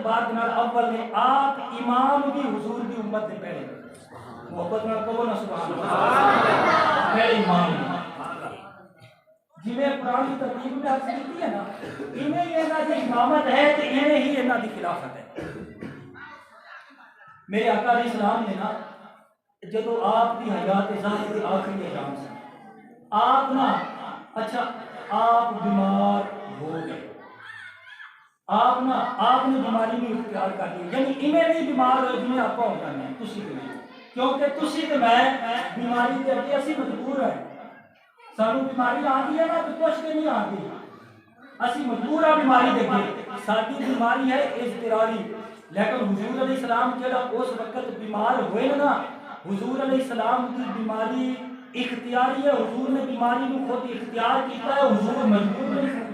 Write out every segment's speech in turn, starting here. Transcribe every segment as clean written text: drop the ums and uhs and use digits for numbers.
اعتبار کے اول نے آپ امام بھی حضور کی امت نے پہلے محبت میں کہو نا سبحان اللہ پہلے امام جی میں قرآن کی ترتیب میں عرض کی ہے نا انہیں ہی انہاں دی امامت ہے تو انہیں ہی انہاں دی خلافت ہے. میرے آقا علیہ السلام نے نا جدو آپ کی حیات ظاہر کی آخری ایام سے آپ نا اچھا آپ بیمار ہو گئے آپ نے بیماری بھی اختیار کر لی یعنی انہیں نہیں بیمار ہوئے جنہیں آپ کو ہوتا ہے تسی کے لیے کیونکہ تسی تو میں بیماری کے اگے اسی مجبور ہے سانو بیماری آتی ہے نا تو کچھ کے نہیں آتی اسی مجبور ہے بیماری دیکھے ساری بیماری ہے اضطراری لیکن حضور علیہ السلام جڑا اس وقت بیمار ہوئے نا حضور علیہ السلام کی بیماری اختیاری ہے حضور نے بیماری کو خود اختیار کیتا ہے حضور مجبور نہیں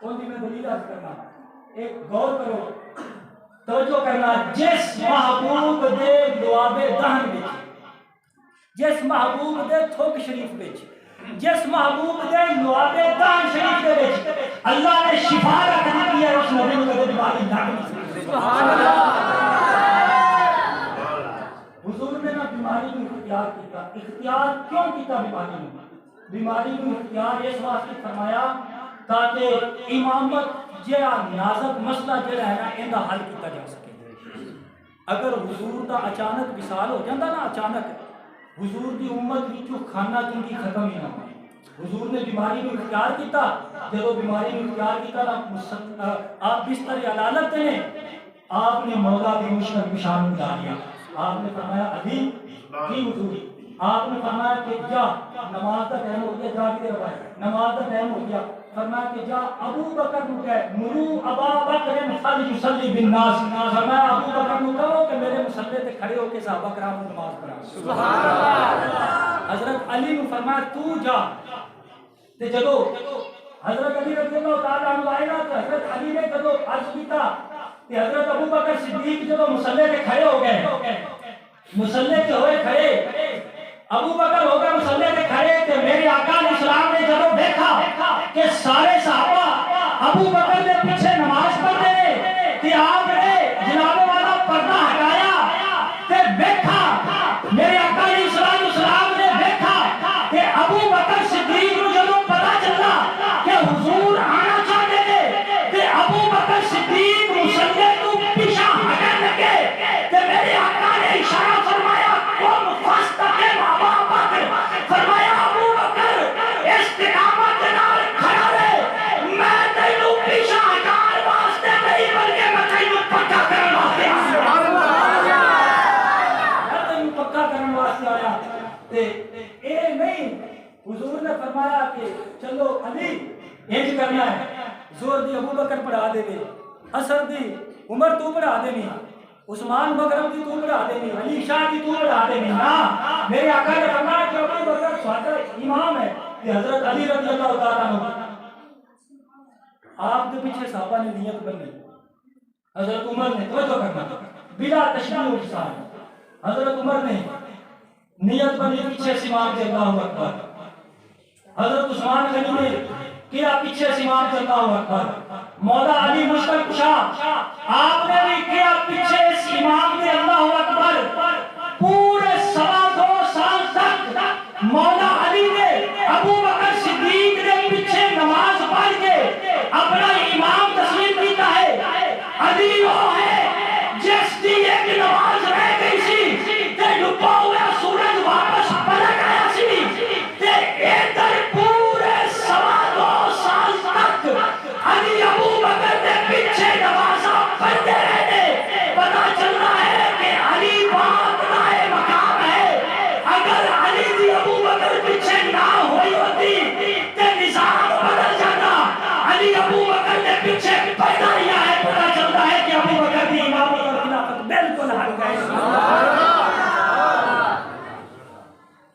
کون میں دلیل عرض کرنا ایک غور کرو توجہ کرنا جس محبوب دے دواب دہن وچ جس محبوب دے تھوک شریف وچ جس محبوب دے دواب دہن شریف دے وچ اللہ نے شفا رکھ دی ہے اس نبی کو بیماری لگ نہیں سبحان اللہ حضور نے نا بیماری کو اختیار کیتا اختیار کیوں کیتا بیماری کو اختیار اس واسطے فرمایا تاکہ امامت جہاں نازک مسئلہ جہاں ہے نا ان کا حل کیا جا سکے اگر حضور کا اچانک وصال ہو جاتا نا اچانک حضور کی امت وچوں کھانا چنگی ختم ہی نہ ہو حضور نے بیماری کو اختیار کیتا جب بیماری کو اختیار کیتا نا آپ بستر علالت نے آپ نے مولا بھی مشکل پشان اٹھا لیا آپ نے فرمایا علی کی حضور آپ نے فرمایا کہ جا نماز کا ٹائم ہو گیا جا کے روائے نماز کا ٹائم ہو گیا فرمایا کہ جا ابو بکر کو کہے مرو ابا بکر فلیصلی بالناس فرمایا ابو بکر کو کہو کہ میرے مصلی تے کھڑے ہو کے صحابہ کرام کو نماز پڑھا سبحان اللہ حضرت علی نے فرمایا تو جا تے جدو حضرت علی رضی اللہ تعالی عنہ آئے نا تو حضرت علی نے جدو عرض کیتا کہ حضرت ابو بکر صدیق جدو مصلی تے کھڑے ہو گئے مصلی تے ہوئے کھڑے ابو بکر ہو کر مصلی پہ کھڑے کہ میرے آقا علیہ السلام نے جب دیکھا کہ سارے صحابہ ابو بکر کے پیچھے نماز پڑھ رہے کہ آپ نے جناب والا پردہ ہٹایا کہ دیکھا میرے آقا علیہ السلام نے دیکھا کہ ابو بکر صدیق کو جب پتا چلا کہ حضور آنا چاہتے تھے کہ ابو بکر صدیق مصلی کو پیچھے ہٹنے لگے کہ میرے آقا نے اشارہ فرمایا قوم فاستقم فرمایا ابو بکر استقامت نال کھڑا رہے میں تینوں پیچھے ہٹان واسطے نہیں بلکہ میں تینوں پکا کرن واسطے آیا میں تینوں پکا کرن واسطے آیا تے اے نہیں حضور نے فرمایا کہ چلو علی انج کرنا ہے زور دی ابو بکر پڑھا دے گے اثر دی عمر تو پڑھا دے نہیں عثمان مغرب کی تو پڑھا دے نہیں علی شاہ کی تو پڑھا دے نہیں نا میرے آقا نے فرمایا کہ ابو بکر سوادر امام ہے کہ حضرت علی رضی اللہ تعالیٰ عنہ آپ کے پیچھے صحابہ نے نیت بنی حضرت عمر نے توجہ کرنا بلا تشبیہ و افسان حضرت عمر نے نیت بنی پیچھے امام کے اللہ اکبر حضرت عثمان غنی نے کیا پیچھے امام کے اللہ اکبر مولا علی مشکل کشا آپ نے بھی کیا پیچھے امام کے اللہ اکبر پورے 2.25 سال تک مولا علی نے ابو بکر صدیق نے پیچھے نماز پڑھ کے اپنا امام تسلیم کیتا ہے علی وہ ہے جس کی ایک نماز رہ گئی سی تے ڈوبا ہوا سورج واپس پلٹ آیا سی تے ادھر پورے 2.25 سال تک علی ابو بکر کے پیچھے نمازاں پڑھتے رہے پتہ چلنا ہے کہ علی بات نائے مقام ہے اگر علی دی ابو بکر پیچھے نہ ہوئی ہوتی تے نظام بدل جاتا علی ابو بکر کے پیچھے پڑھتا رہا ہے پتہ چلتا ہے کہ ابو بکر کی امامت اور خلافت بالکل ہٹ گئے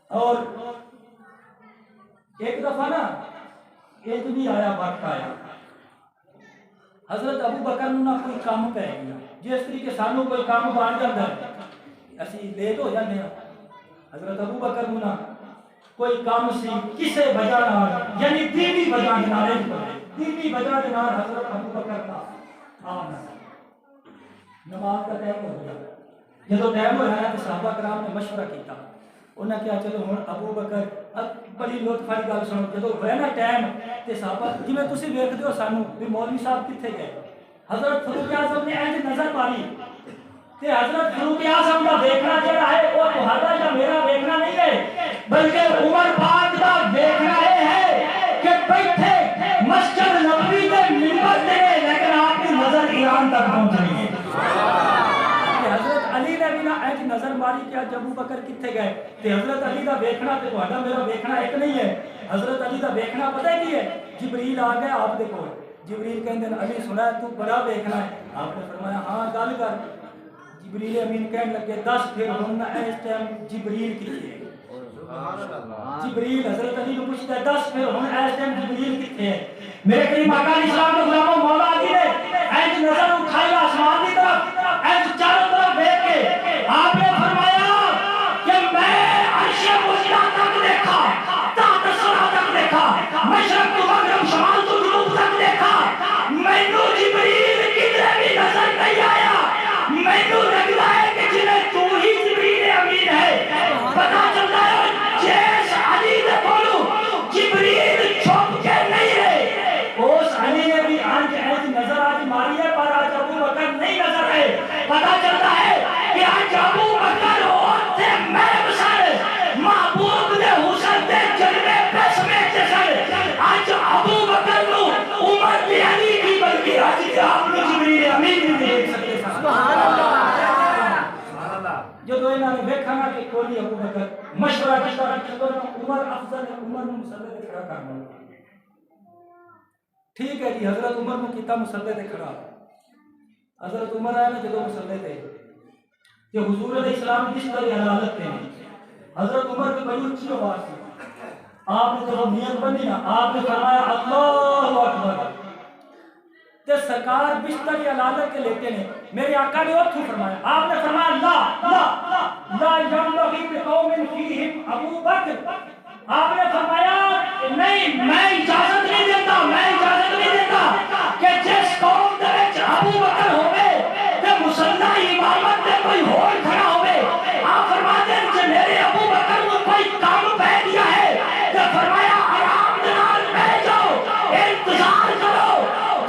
اور ایک دفعہ نا ایک بھی آیا وقت آیا حضرت ابو بکر نہ کوئی کام پہ گیا جس طریقے سانو کوئی کام بن جاتا ہے اسی لیٹ ہو جاتے ہیں حضرت ابو بکر نہ کوئی کام سی کسے وجہ نال یعنی دینی وجہ نال حضرت ابو بکر کا آمنا نماز کا ٹائم ہو گیا جب ٹائم ہوا نا تو صحابہ کرام نے مشورہ کیا انہیں کیا چلو ہوں ابو بکر بڑی لطف والی گل سنو جب ہوا نا ٹائم تو صحابہ جی تھی ویکتے ہو سانو بھی مولوی صاحب کتنے گئے حضرت فاروق اعظم نے اینج نظر ماری کہ حضرت فاروق اعظم کا دیکھنا جڑا ہے وہ تہاڈا یا میرا دیکھنا نہیں ہے بلکہ عمر پاک کا دیکھنا یہ ہے کہ بیٹھے مسجد نبوی کے منبر تے لیکن آپ کی نظر ایران تک پہنچ رہی ہے حضرت علی نے بھی اینج نظر ماری کہ اج ابو بکر کتنے گئے تے حضرت علی دا دیکھنا تے تہاڈا میرا دیکھنا ایک نہیں ہے حضرت علی دا دیکھنا پتہ ہے کی ہے جبریل آ گیا آپ دے کول جبریل کہندے علی سنا تو بڑا دیکھنا ہے آپ نے فرمایا ہاں گل کر جبریل امین کہنے لگے 10 پھر ہن اس ٹائم جبریل کتنے ہے جبریل حضرت علی کو پوچھتا ہے 10 پھر ہن اس ٹائم جبریل کتنے ہے میرے کریم آقا علیہ السلام کے غلاموں مولا علی نے اینج نظر اٹھائی آسمان کی طرف اینج چاروں طرف دیکھ کے آپ نے فرمایا کہ میں عرش مجلا تک دیکھا تحت الثرى تک دیکھا مشرق تو مغرب شمال تو جنوب تک دیکھا مینوں جبریل کدھر بھی نظر نہیں آیا مینوں لگتا ہے کہ جنہیں تو ہی جبریل امین ہے پتہ چلتا ہے جیس علی نے بولو جبریل چھپ کے نہیں رہے اس علی نے بھی آج نظر آج ماری ہے پر آج ابو بکر نہیں نظر ہے پتہ چلتا ہے کہ آج ابو بکر ہوتے میں بسر محبوب دے حسن دے جلوے پہ سمیتے سر آج ابو بکر نو عمر بھی علی کی بلکہ آج کے آپ نے جبریل امین بھی دیکھ سکتے سبحان اللہ جو دو انہوں نے دیکھا نا کہ کوئی ابو بکر مشورہ کشتہ رکھتا عمر افضل ہے عمر میں مسلح دے کھڑا کرنا ٹھیک ہے جی حضرت عمر کو کیتا مسلح تے کھڑا حضرت عمر آیا نا جدو مسلح تے کہ حضور علیہ السلام کس طرح حالت تے حضرت عمر کی بڑی اچھی آواز تھی آپ نے جب نیت بنی نا آپ نے فرمایا اللہ اکبر تے سرکار بستر علالت کے لیتے ہیں میرے آقا نے اور کیوں فرمایا آپ نے فرمایا لا ينبغي بقوم فيهم ابو بکر آپ نے فرمایا نہیں میں اجازت نہیں دیتا کہ جس قوم دے وچ ابو بکر ہوے تے مسلح امامت تے کوئی ہور کھڑا ہوے آپ فرماتے ہیں کہ میرے ابو بکر کو کوئی کام پہ دیا ہے تے فرمایا آرام دے نال بیٹھ جاؤ انتظار کرو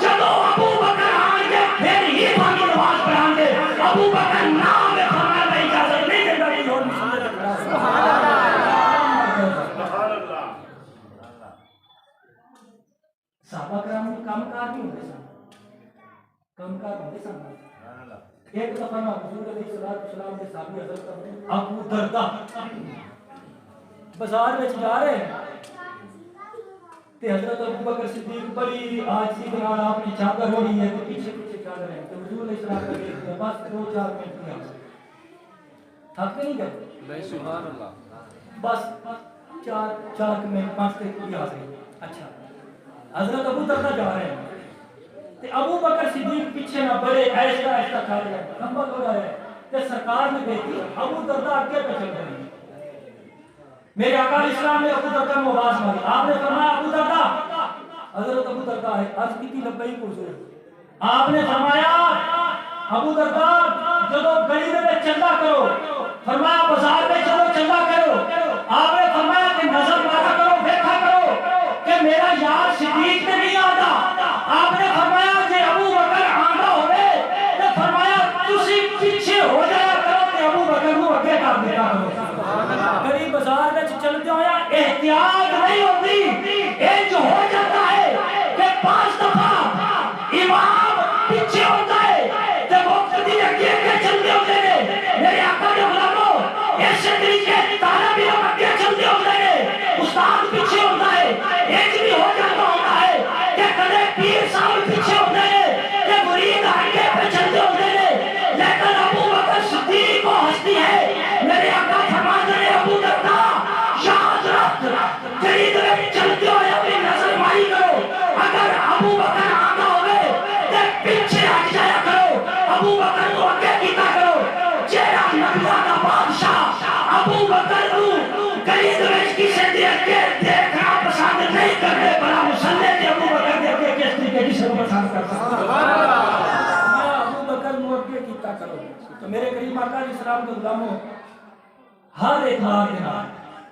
جب ابو بکر آن گے پھر ہی باقی نماز پڑھائیں گے ابو بکر نام میں فرمایا میں اجازت نہیں دیتا کہ اور مسلح تے کھڑا سبحان اللہ صحابہ کرام نے کام کار بھی ہوتے سن کام کار ہوتے سن ایک دفعہ نا حضور علیہ السلام کے صحابی حضرت ابو دردہ بازار میں جا رہے ہیں تے حضرت ابو بکر صدیق بڑی عاجزی کے نال آپ نے چادر اوڑھی ہے تے پیچھے پیچھے چل رہے ہیں تے حضور علیہ السلام کا دیکھ لیا بس 2-4 منٹ کیا تھک نہیں گئے سبحان اللہ بس 4 منٹ 5 تک کی حاضری اچھا حضرت ابو دردہ جا رہے ہیں تے ابو بکر صدیق پیچھے نہ بڑے ایسا کھا رہے ہیں لمبا ہو رہا ہے تے سرکار نے دیکھی ابو دردہ آگے پہ چل رہے ہیں میرے آقا علیہ السلام نے ابو دردہ کو آواز ماری آپ نے فرمایا ابو دردہ حضرت ابو دردہ ہے عرض کی لبیک حضور آپ نے فرمایا ابو دردہ جدو گلی میں چلدا کرو فرمایا بازار میں چلو چلدا کرو آپ نے فرمایا کہ نظر مارا کرو دیکھا کرو کہ میرا یار صدیق نے نہیں آتا آپ نے فرمایا کہ ابو بکر آندا ہوئے تو فرمایا تسی پیچھے ہو جایا کرو کہ ابو بکر کو اگے کر دیتا کرو گلی بازار میں چلتے ہویا احتیاط نہیں ہوتی یہ جو ہو جاتا ہے کہ 5 دفعہ امام پیچھے ہوتا ہے تو مقتدی اگے اگے چلتے ہوتے ہیں میرے آقا کے غلاموں ایسے طریقے طالب علم اگے چلتے ہوتے ہیں استاد پیچھے ہوتا ہے ایک بھی ہو جاتا ہوتا ہے کہ کدے پیر صاحب پیچھے ہوتے ہیں کہ مرید آگے پہ چلتے ہوتے ہیں لیکن ابو بکر صدیق کو ہستی ہے میرے آقا فرماتے ہیں ابو دردہ یاد رکھ تیری کے کیتا کرو تو میرے کریم آقا علیہ السلام کے غلاموں ہر اعتبار کے نام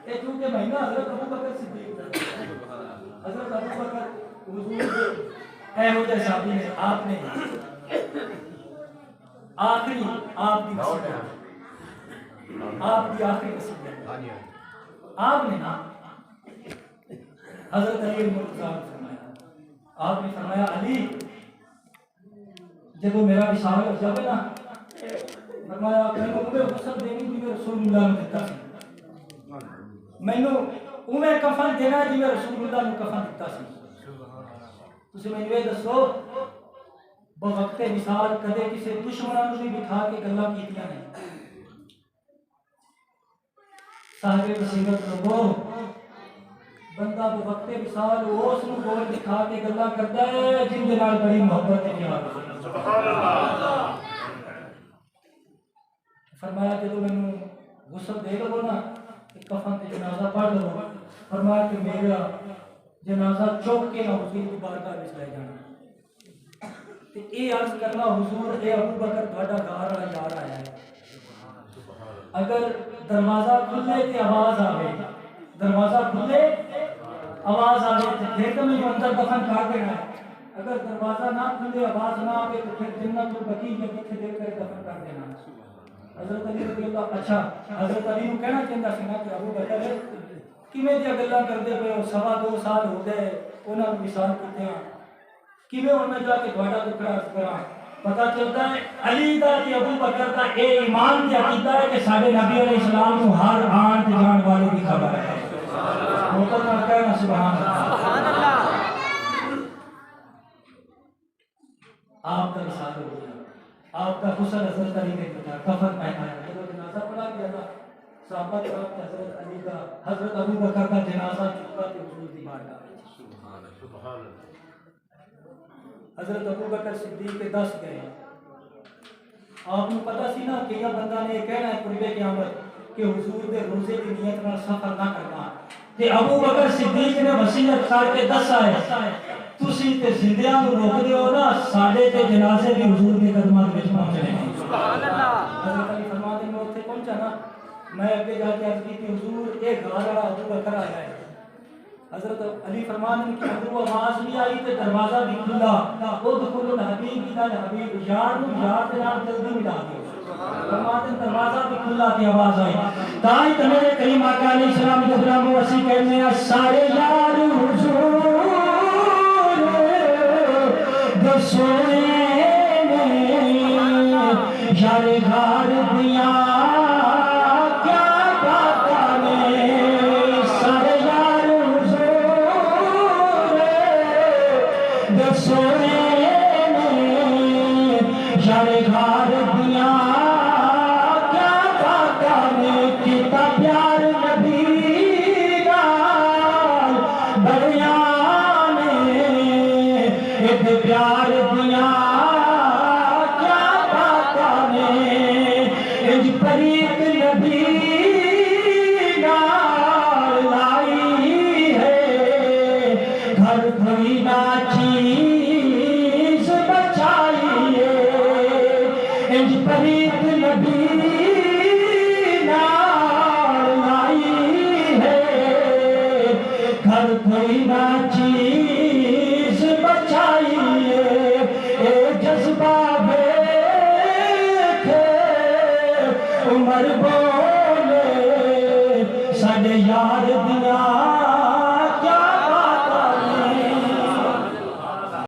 یہ کیونکہ مہینہ حضرت ابو بکر صدیق حضرت ابو بکر حضور اے ہوتے صحابی نے آپ نے آخری آپ کی آخری نصیحت آپ نے نا حضرت علی مرتضیٰ نے فرمایا آپ نے فرمایا علی جب وہ میرا وصال ہو جائے نا فرمایا میں نے غسل دینی جی رسول اللہ نے دیتا سی میں نے انہیں کفن دینا جی رسول اللہ نے کفن دیتا سی تسی میں یہ دسو بوقت وصال کدے کسی دشمنوں نے بٹھا کے گلاں کیتیاں نے صاحب بصیرت لوگوں بندہ بوقت وصال اس نوں کول بٹھا کے گلاں کردا ہے جن دے نال بڑی محبت ہے سبحان اللہ فرمایا کہ میں غسل دے دو نا کفن تے جنازہ پڑھ لو فرمایا کہ میرا جنازہ چوک کے نہ حضور کی بارگاہ وچ لے جانا تے اے عرض کرنا حضور اے ابو بکر تہاڈا گھر والا یار آیا ہے اگر دروازہ کھلے تے آواز آوے دروازہ کھلے آواز آوے تے پھر تو میں اندر دفن کر دینا ہے اگر دروازہ نہ کھلے آواز نہ آوے تو پھر جنت البقیع کے پیچھے دے کر دفن کر دینا حضرت علی رضی اللہ اچھا حضرت علی نو کہنا چاہتا سی نا کہ ابو بکر کیویں دی گلاں کردے پے ہو 2.5 سال ہو گئے انہاں نوں وصال کیتیاں کیویں ہن میں جا کے تہاڈا ذکر عرض کراں پتہ چلتا ہے علی دا تے ابو بکر دا اے ایمان تے عقیدہ ہے کہ ساڈے نبی علیہ السلام نو ہر آن تے جان والے دی خبر ہے محترم نہ کہنا سبحان اللہ آپ کا وصال ہو گیا آپ کا غسل حضرت علی نے کیا کفن پہنایا جب جنازہ پڑھا گیا تھا صحابہ کے وقت حضرت علی کا حضرت ابو بکر کا جنازہ چکا کے حضور دی بارگاہ سبحان اللہ حضرت ابو بکر صدیق کے 10 گئے آپ کو پتہ سی نا کہ یہ بندہ نے کہنا ہے قرب قیامت کہ حضور دے روزے کی نیت نال سفر نہ کرنا تے ابو بکر صدیق نے وصیت کر کے دس آئے تسی تے زندیاں نوں روک دیو نا ساڈے تے جنازے بھی حضور دے قدماں وچ پہنچنے سبحان اللہ حضرت علی فرماتے ہیں میں اوتھے پہنچا نا میں اگے جا کے عرض کی حضور اے گھر والا ابو بکر آیا ہے حضرت علی فرماتے ہیں کہ اندروں آواز بھی آئی تے دروازہ بھی کھلا او دخول الحبیب کی حبیب یار نوں یار دے نال جلدی ملا دیو فرماتے ہیں دروازہ بھی کھلا تے آواز آئی تاں تے میرے کریم آقا علیہ السلام دے غلاموں اسی کہنے ہیں سارے یار حضور سونے یار گھر دیا کیا باتاں نے سارے یار حضور سونے یار گھر دیا کیا باتاں نے کیتا پیار نبی نال بڑیاں پیار دیا کیا باتاں نے انج پریت نبی نال لائی ہے گھر کوئی نہ چیز بچائی ہے انج پریت نبی نال لائی ہے گھر کوئی نہ چیز بچائی عمر بولے ساڈے یار دیاں